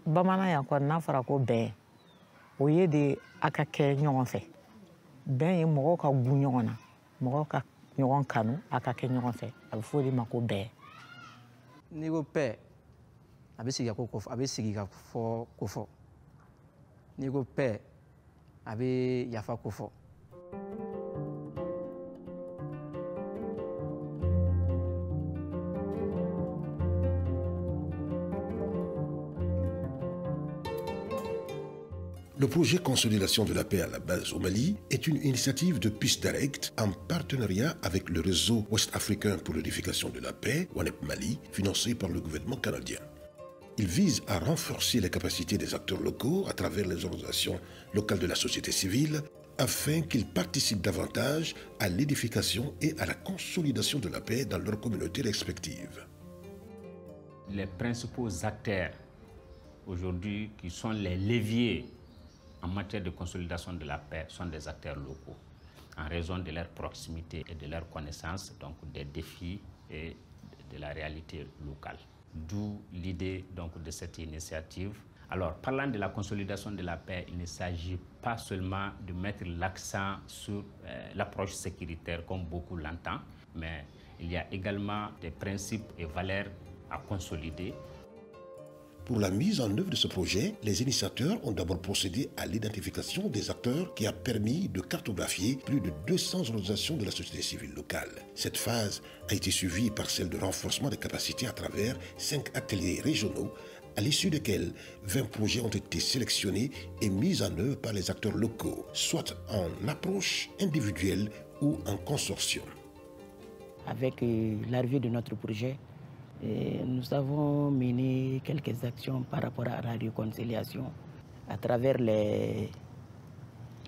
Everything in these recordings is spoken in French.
bamananya ko n'a fɔra ko bɛn o ye de a ka kɛ ɲɔgɔn fɛ bɛn ye mɔgɔw ka gu ɲɔgɔn na mɔgɔw ka ɲɔgɔn kanu a ka kɛ ɲɔgɔn fɛ a bɛ fɔ o de ma ko bɛn n'i ko paix a bɛ sigi ka fɔ ko fɔ n'i ko paix a bɛ yafa ko fɔ. Le projet Consolidation de la paix à la base au Mali est une initiative de Peace Direct en partenariat avec le réseau ouest-africain pour l'édification de la paix, WANEP Mali, financé par le gouvernement canadien. Il vise à renforcer les capacités des acteurs locaux à travers les organisations locales de la société civile afin qu'ils participent davantage à l'édification et à la consolidation de la paix dans leurs communautés respectives. Les principaux acteurs aujourd'hui qui sont les leviers en matière de consolidation de la paix sont des acteurs locaux, en raison de leur proximité et de leur connaissance donc des défis et de la réalité locale. D'où l'idée donc de cette initiative. Alors, parlant de la consolidation de la paix, il ne s'agit pas seulement de mettre l'accent sur l'approche sécuritaire comme beaucoup l'entendent, mais il y a également des principes et valeurs à consolider. Pour la mise en œuvre de ce projet, les initiateurs ont d'abord procédé à l'identification des acteurs qui a permis de cartographier plus de 200 organisations de la société civile locale. Cette phase a été suivie par celle de renforcement des capacités à travers 5 ateliers régionaux, à l'issue desquels 20 projets ont été sélectionnés et mis en œuvre par les acteurs locaux, soit en approche individuelle ou en consortium. Avec l'arrivée de notre projet, nous avons mené quelques actions par rapport à la réconciliation à travers les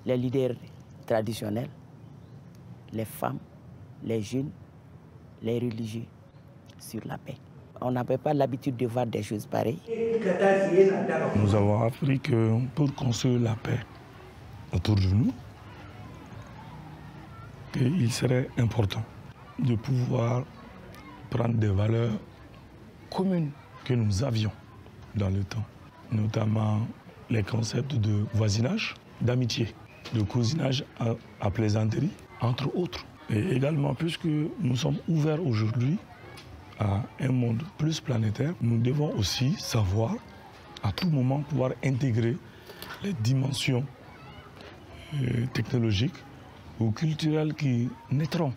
leaders traditionnels, les femmes, les jeunes, les religieux sur la paix. On n'avait pas l'habitude de voir des choses pareilles. Nous avons appris que pour construire la paix autour de nous, il serait important de pouvoir prendre des valeurs communes que nous avions dans le temps, notamment les concepts de voisinage, d'amitié, de cousinage à plaisanterie, entre autres. Et également, puisque nous sommes ouverts aujourd'hui à un monde plus planétaire, nous devons aussi savoir à tout moment pouvoir intégrer les dimensions technologiques ou culturelles qui naîtront.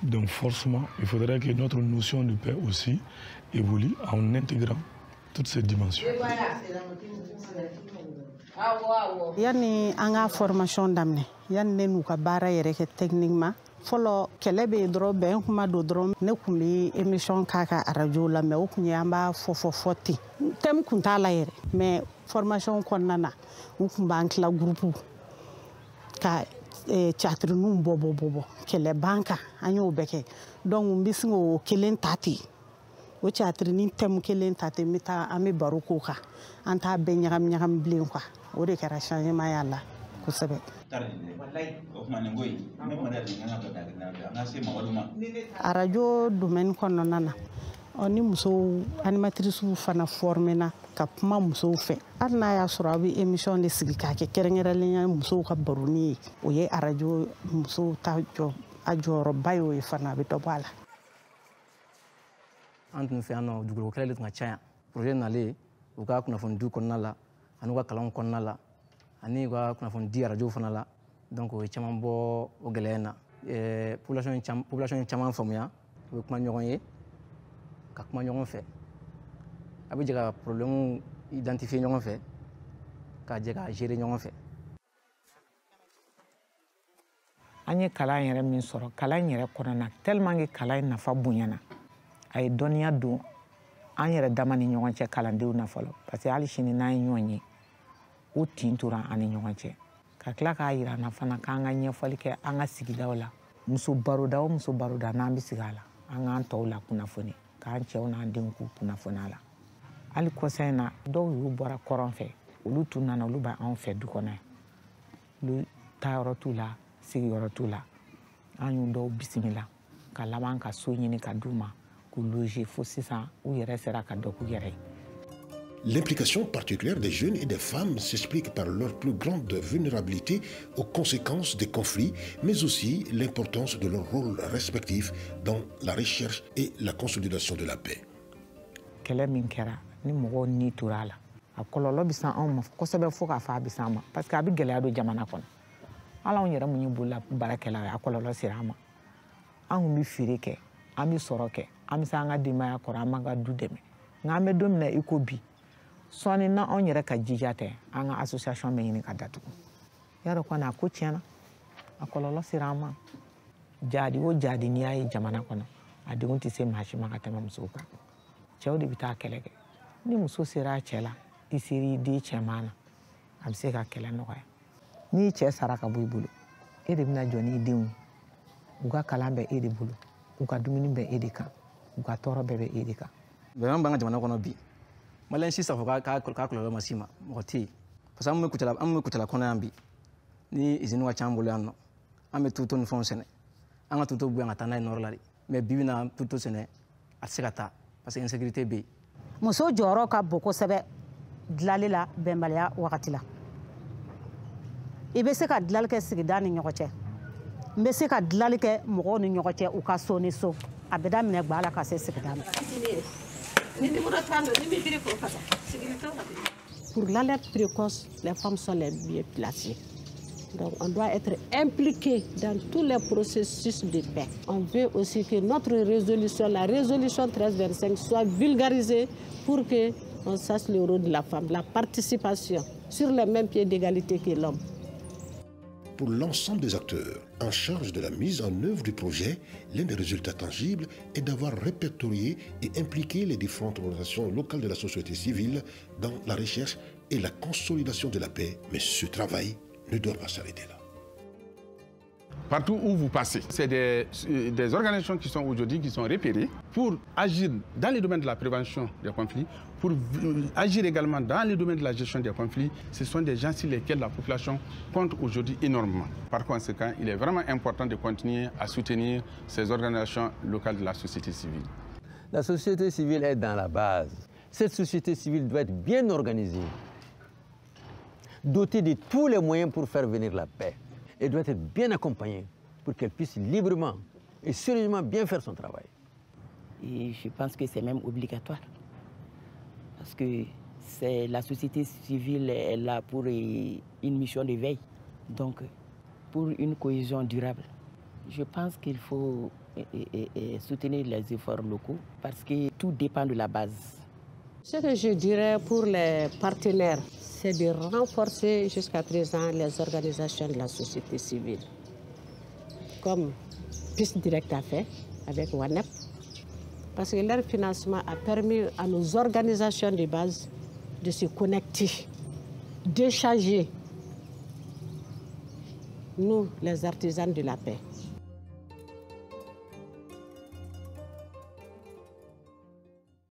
Donc forcément, il faudrait que notre notion de paix aussi évolue en intégrant toutes ces dimensions. Yani anga formation damne yani ne nuka bara yere ke techniquement folo kelebe dro ben kuma do dro ne kumbi émission kaka radio la me okunya amba fofofoti tem kunta la yere mais formation konnana ukumba ankla groupe ka chatri num bobo kele banka anyo beke donc mbisingo kelen tati o chatri ni tem kelen tati mita ami baruko ka anta be nyagam blin kwa o de kera changement yalla ko sebe radio domaine kono nana oni muso animatrice fana formena ka kuma muso fe alna ya surabi émission de sigi ka ke kerengeralen muso ka baruni o ye radio muso ta jo ajoro bayo e fana be to bala antu fe ano dugro kele tun cha projet nale o ka kuna fon du konna la anu ka kalan konna la ani ka kuna fon di radio fana la donc o chaman bo o gelena population chaman famuya o kuma nyogon ye ka kuma ɲɔgɔn fɛ a bɛ jɛ ka problème identifier ɲɔgɔn fɛ ka jɛ ka gérer ɲɔgɔn fɛ. An ye kalan yɛrɛ min sɔrɔ kalan yɛrɛ kɔnɔna tellement que kalan nafa bonyana a ye dɔnniya don an yɛrɛ dama ni ɲɔgɔn cɛ kalandenw na fɔlɔ parce que hali sini n'an ye ɲɔgɔn ye o tin tora an ni ɲɔgɔn cɛ ka tila k'a yira an na fana k'an ka ɲɛfɔli kɛ an ka sigidaw la muso baroda o muso baroda n'an bɛ sigi a la an k'an tɔw la kunnafoni k'an cɛw n'an denw k'u kunnafoni a la hali kɔsan in na dɔw y'u bɔra kɔrɔn fɛ olu tun nana olu b'an fɛ du kɔnɔ olu taayɔrɔ t'u la sigiyɔrɔ t'u la an y'u dɔw bisimila ka laban ka so ɲini ka d'u ma k'u loger fo sisan u yɛrɛ sera ka dɔ k'u yɛrɛ ye. L'implication particulière des jeunes et des femmes s'explique par leur plus grande vulnérabilité aux conséquences des conflits, mais aussi l'importance de leur rôle respectif dans la recherche et la consolidation de la paix. Ni mɔgɔw ni tora a la a kɔlɔlɔ bɛ san anw ma kosɛbɛ fo k'a fɔ a bɛ s'an ma parce que a bɛ gɛlɛya don jamana kɔnɔ hali anw yɛrɛ mun ye bolola baarakɛlaw ye a kɔlɔlɔ sera an ma an kun bɛ feere kɛ an bɛ sɔrɔ kɛ an bɛ se an ka denbaya kɔrɔ an b'an ka du dɛmɛ nka an bɛ don min na i ko bi sɔɔni na anw yɛrɛ ka jija tɛ an ka association bɛ ɲini ka datugu yarɔ kɔni a ko tiɲɛna a kɔlɔlɔ sera an ma jadi o jadi n'i y'a ye jamana kɔnɔ a denw tɛ se maa si ma ka tɛmɛ musow kan cɛw de bɛ taa kɛlɛ kɛ ni muso sera a cɛ la I seri i den cɛman na a bɛ se ka kɛlɛ nɔgɔya n'i cɛ sara ka bɔ i bolo e de bɛna jɔ n'i denw ye u ka kalan bɛ e de bolo u ka dumuni bɛ e de kan u ka tɔɔrɔ bɛɛ bɛ e de kan. Bɛn b'an ka jamana kɔnɔ bi maliyɛn si safo k'a kɔlɔlɔ ma s'i ma mɔgɔ tɛ yen parce que an bɛ Kutala kɔnɔ yan bi ni usine ka ca an bolo yan nɔ an bɛ tuto ni fɛnw sɛnɛ an ka tuto bɔ yan ka taa n'a ye nɔrɔ la de mais bi bɛna tuto sɛnɛ a tɛ se ka taa parce que insécurité bɛ yen. Muso jɔyɔrɔ ka bon kosɛbɛ dilanli la bɛnbaliya wagati la I bɛ se ka dilanli kɛ sigida ni ɲɔgɔn cɛ n bɛ se ka dilanli kɛ mɔgɔw ni ɲɔgɔn cɛ u ka so ni so a bɛ daminɛ gba la ka se sigida ma. Pour l'alerte précoce, les femmes sont les mieux placées. Donc on doit être impliqué dans tous les processus de paix. On veut aussi que notre résolution, la résolution 1325, soit vulgarisée pour qu'on sache le rôle de la femme, la participation sur le même pied d'égalité que l'homme. Pour l'ensemble des acteurs en charge de la mise en œuvre du projet, l'un des résultats tangibles est d'avoir répertorié et impliqué les différentes organisations locales de la société civile dans la recherche et la consolidation de la paix. Mais ce travail ne doit pas s'arrêter là. Partout où vous passez, c'est des organisations qui sont aujourd'hui repérées pour agir dans les domaines de la prévention des conflits, pour agir également dans les domaines de la gestion des conflits. Ce sont des gens sur lesquels la population compte aujourd'hui énormément. Par conséquent, il est vraiment important de continuer à soutenir ces organisations locales de la société civile. La société civile est dans la base. Cette société civile doit être bien organisée, dotée de tous les moyens pour faire venir la paix. Elle doit être bien accompagnée pour qu'elle puisse librement et sérieusement bien faire son travail. Et je pense que c'est même obligatoire. Parce que la société civile est là pour une mission de veille. Donc, pour une cohésion durable, je pense qu'il faut soutenir les efforts locaux parce que tout dépend de la base. Ce que je dirais pour les partenaires, c'est de renforcer jusqu'à présent les organisations de la société civile. Comme Piste Direct a fait avec WANEP, parce que leur financement a permis à nos organisations de base de se connecter, d'échanger, nous, les artisans de la paix.